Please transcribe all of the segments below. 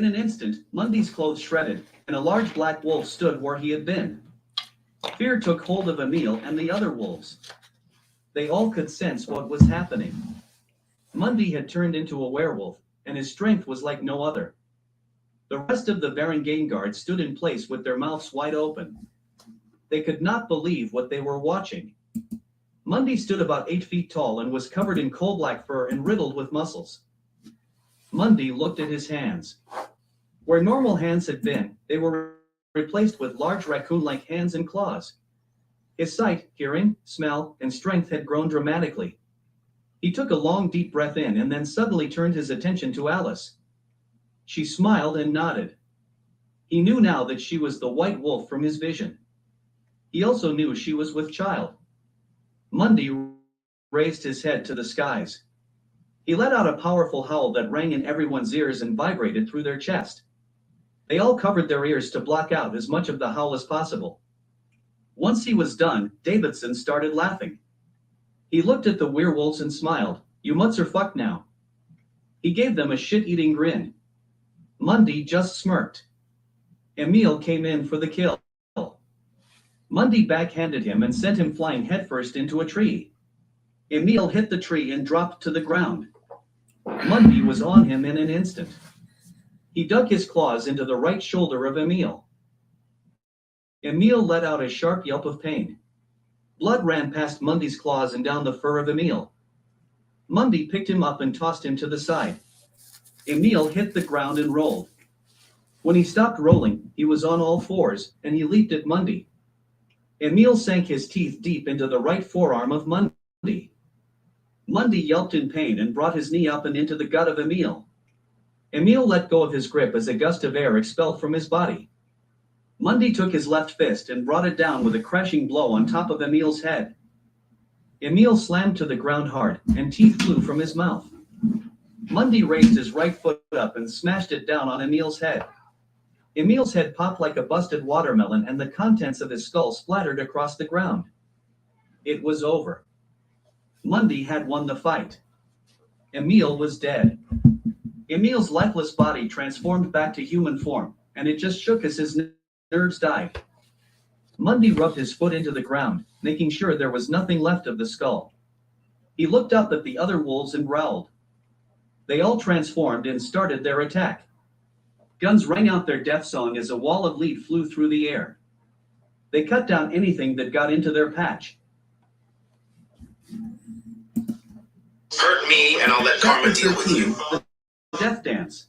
In an instant, Mundy's clothes shredded, and a large black wolf stood where he had been. Fear took hold of Emil and the other wolves. They all could sense what was happening. Mundy had turned into a werewolf, and his strength was like no other. The rest of the Varangain Guard stood in place with their mouths wide open. They could not believe what they were watching. Mundy stood about 8 feet tall and was covered in coal-black fur and riddled with muscles. Mundy looked at his hands. Where normal hands had been, they were replaced with large raccoon-like hands and claws. His sight, hearing, smell, and strength had grown dramatically. He took a long, deep breath in and then suddenly turned his attention to Alice. She smiled and nodded. He knew now that she was the white wolf from his vision. He also knew she was with child. Mundy raised his head to the skies. He let out a powerful howl that rang in everyone's ears and vibrated through their chest. They all covered their ears to block out as much of the howl as possible. Once he was done, Davidson started laughing. He looked at the werewolves and smiled. "You mutts are fucked now." He gave them a shit-eating grin. Mundy just smirked. Emil came in for the kill. Mundy backhanded him and sent him flying headfirst into a tree. Emil hit the tree and dropped to the ground. Mundy was on him in an instant. He dug his claws into the right shoulder of Emil. Emil let out a sharp yelp of pain. Blood ran past Mundy's claws and down the fur of Emil. Mundy picked him up and tossed him to the side. Emil hit the ground and rolled. When he stopped rolling, he was on all fours, and he leaped at Mundy. Emil sank his teeth deep into the right forearm of Mundy. Mundy yelped in pain and brought his knee up and into the gut of Emil. Emil let go of his grip as a gust of air expelled from his body. Mundy took his left fist and brought it down with a crashing blow on top of Emil's head. Emil slammed to the ground hard, and teeth flew from his mouth. Mundy raised his right foot up and smashed it down on Emil's head. Emil's head popped like a busted watermelon and the contents of his skull splattered across the ground. It was over. Mundy had won the fight. Emil was dead. Emil's lifeless body transformed back to human form, and it just shook as his nerves died. Mundy rubbed his foot into the ground, making sure there was nothing left of the skull. He looked up at the other wolves and growled. They all transformed and started their attack. Guns rang out their death song as a wall of lead flew through the air. They cut down anything that got into their patch. Hurt me and I'll let karma deal with you. The death dance.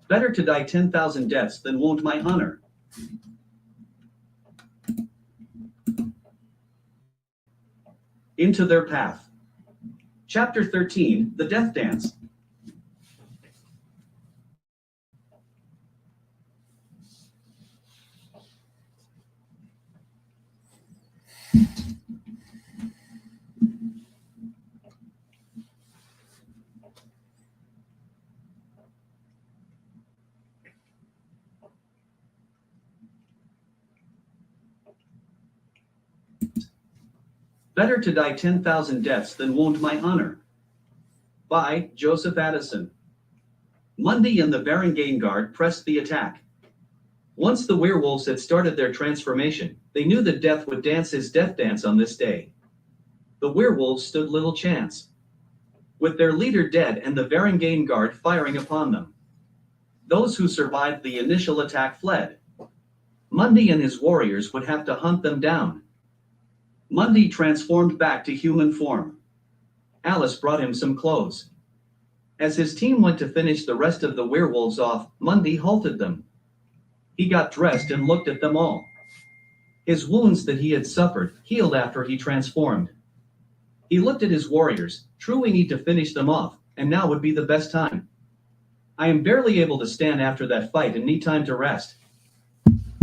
Better to die 10,000 deaths than wound my honor. Into their path. Chapter 13, The Death Dance. Better to die 10,000 deaths than wound my honor. By Joseph Addison. Mundy and the Varangain Guard pressed the attack. Once the werewolves had started their transformation, they knew that death would dance his death dance on this day. The werewolves stood little chance. With their leader dead and the Varangain Guard firing upon them. Those who survived the initial attack fled. Mundy and his warriors would have to hunt them down. Mundy transformed back to human form. Alice brought him some clothes. As his team went to finish the rest of the werewolves off, Mundy halted them. He got dressed and looked at them all. His wounds that he had suffered healed after he transformed. He looked at his warriors. True, we need to finish them off, and now would be the best time. I am barely able to stand after that fight and need time to rest.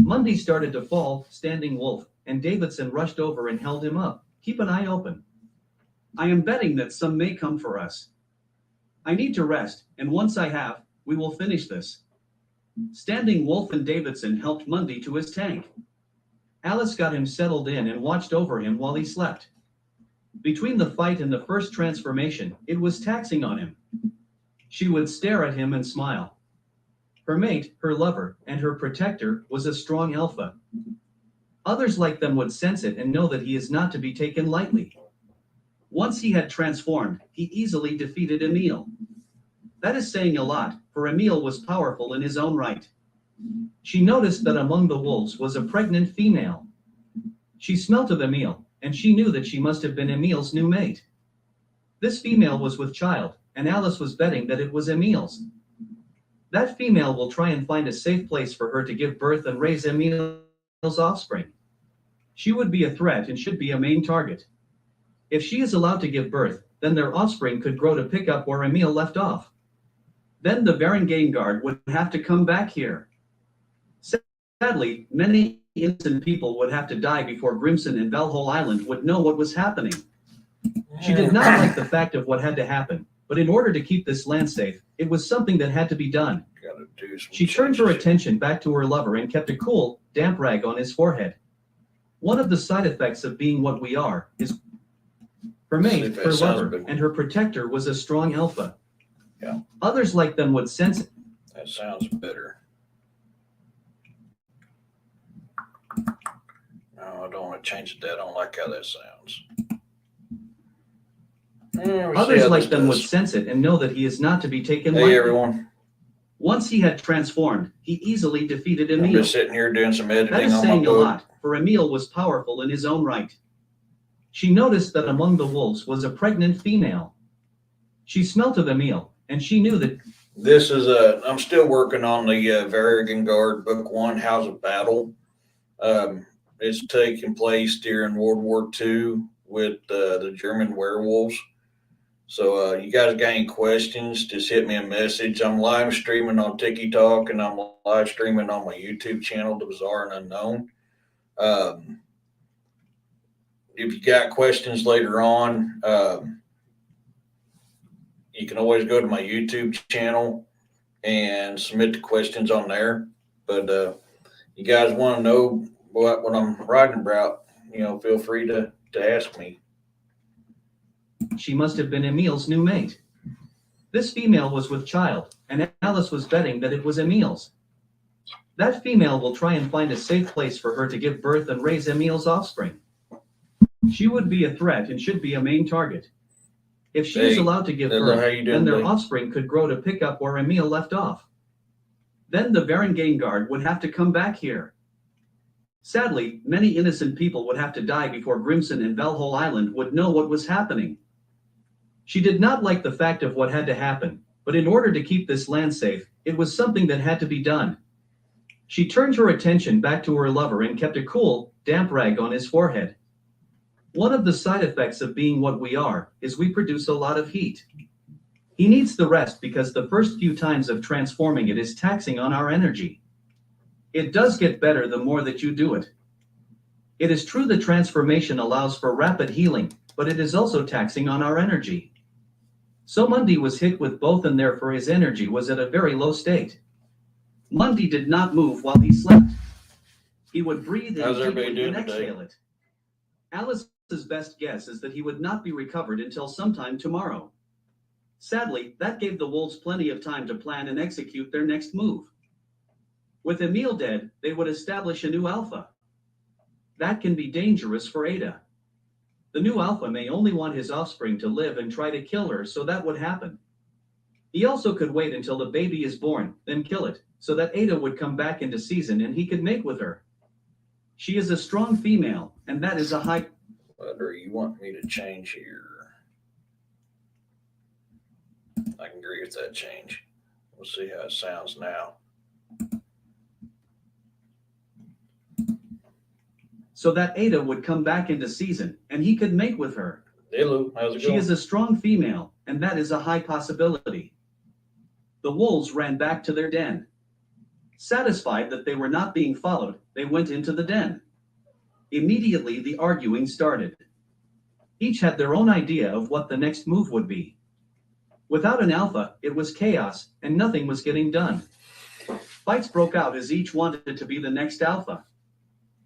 Mundy started to fall, standing wolf, and Davidson rushed over and held him up. Keep an eye open. I am betting that some may come for us. I need to rest, and once I have, we will finish this. Standing Wolf and Davidson helped Mundy to his tank. Alice got him settled in and watched over him while he slept. Between the fight and the first transformation, it was taxing on him. She would stare at him and smile. Her mate, her lover, and her protector was a strong alpha. Others like them would sense it and know that he is not to be taken lightly. Once he had transformed, he easily defeated Emil. That is saying a lot, for Emil was powerful in his own right. She noticed that among the wolves was a pregnant female. She smelt of Emil, and she knew that she must have been Emil's new mate. This female was with child, and Alice was betting that it was Emil's. That female will try and find a safe place for her to give birth and raise Emil's offspring. She would be a threat and should be a main target. If she is allowed to give birth, then their offspring could grow to pick up where Emil left off. Then the Varangain Guard would have to come back here. Sadly, many innocent people would have to die before Grimson and Valhall Island would know what was happening. She did not like the fact of what had to happen, but in order to keep this land safe, it was something that had to be done. She turned her attention back to her lover and kept a cool, damp rag on his forehead. One of the side effects of being what we are is her mate, her lover, and her protector was a strong alpha. Yeah. Others like them would sense it. That sounds better. No, I don't want to change it. I don't like how that sounds. Others like them would sense it and know that he is not to be taken lightly. Hey, everyone. Once he had transformed, he easily defeated I'm Emil. just sitting here doing some editing That is on my saying a book. lot, for Emil was powerful in his own right. She noticed that among the wolves was a pregnant female. She smelt of Emil, and she knew that. This is I'm still working on the Varangain Guard Book 1, Howls of Battle. It's taking place during World War II with the German werewolves. So you guys got any questions, just hit me a message. I'm live streaming on TikTok and I'm live streaming on my YouTube channel, The Bizarre and Unknown. If you got questions later on, you can always go to my YouTube channel and submit the questions on there. But you guys want to know what I'm writing about, feel free to ask me. She must have been Emil's new mate. This female was with child, and Alice was betting that it was Emil's. That female will try and find a safe place for her to give birth and raise Emil's offspring. She would be a threat and should be a main target. If she is allowed to give birth, then their offspring could grow to pick up where Emil left off. Then the Varangain Guard would have to come back here. Sadly, many innocent people would have to die before Grimson and Valhall Island would know what was happening. She did not like the fact of what had to happen, but in order to keep this land safe, it was something that had to be done. She turned her attention back to her lover and kept a cool, damp rag on his forehead. One of the side effects of being what we are is we produce a lot of heat. He needs the rest because the first few times of transforming it is taxing on our energy. It does get better the more that you do it. It is true the transformation allows for rapid healing, but it is also taxing on our energy. So Mundi was hit with both and therefore his energy was at a very low state. Mundi did not move while he slept. He would breathe in deeply and exhale it. Alice's best guess is that he would not be recovered until sometime tomorrow. Sadly, that gave the wolves plenty of time to plan and execute their next move. With Emil dead, they would establish a new alpha. That can be dangerous for Ada. The new alpha may only want his offspring to live and try to kill her, so that would happen. He also could wait until the baby is born, then kill it, so that Ada would come back into season and he could mate with her. She is a strong female, and that is a high... What do you want me to change here? I can agree with that change. We'll see how it sounds now. So that Ada would come back into season, and he could mate with her. Hey Lou, how's it going? She is a strong female, and that is a high possibility. The wolves ran back to their den. Satisfied that they were not being followed, they went into the den. Immediately the arguing started. Each had their own idea of what the next move would be. Without an alpha, it was chaos, and nothing was getting done. Fights broke out as each wanted to be the next alpha.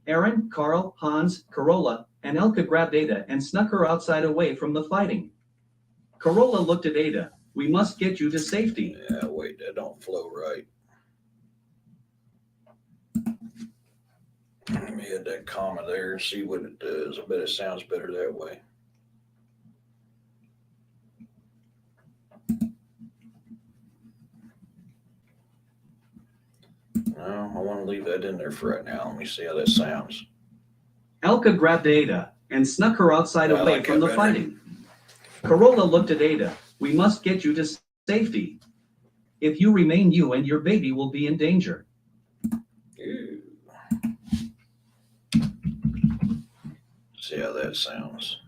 Aaron, Carl, Hans, Carola, and Elka grabbed Ada and snuck her outside away from the fighting. Carola looked at Ada. We must get you to safety. Yeah, wait, that don't flow right. Let me add that comma there and see what it does. I bet it sounds better that way. No, I want to leave that in there for right now. Let me see how that sounds. Elka grabbed Ada and snuck her outside I away like from that the better. fighting. Corolla looked at Ada. We must get you to safety. If you remain, you and your baby will be in danger. Ew. See how that sounds.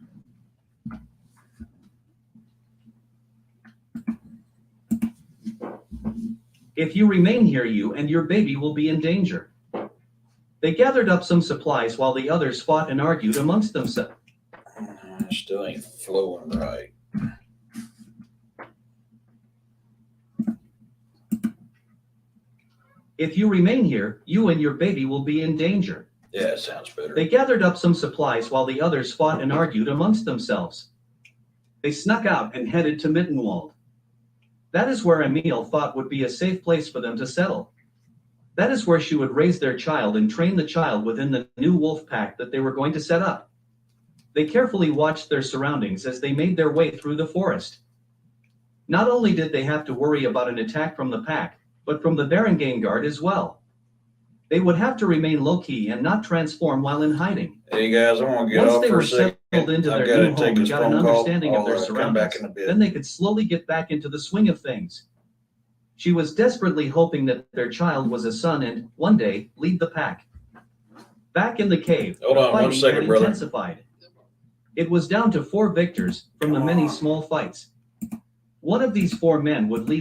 If you remain here, you and your baby will be in danger. They gathered up some supplies while the others fought and argued amongst themselves. Still ain't flowing right. If you remain here, you and your baby will be in danger. Yeah, it sounds better. They gathered up some supplies while the others fought and argued amongst themselves. They snuck out and headed to Mittenwald. That is where Emil thought would be a safe place for them to settle. That is where she would raise their child and train the child within the new wolf pack that they were going to set up. They carefully watched their surroundings as they made their way through the forest. Not only did they have to worry about an attack from the pack, but from the Varangain Guard as well. They would have to remain low-key and not transform while in hiding. Hey guys, I want to get Once off they for were a second. settled into I their gotta new take home and this got an phone call. understanding of their I'll come surroundings, back in a bit. then they could slowly get back into the swing of things. She was desperately hoping that their child was a son and, one day, lead the pack. Back in the cave, Hold the on one fighting second, had brother. intensified. It was down to 4 victors from the many small fights. One of these 4 men would lead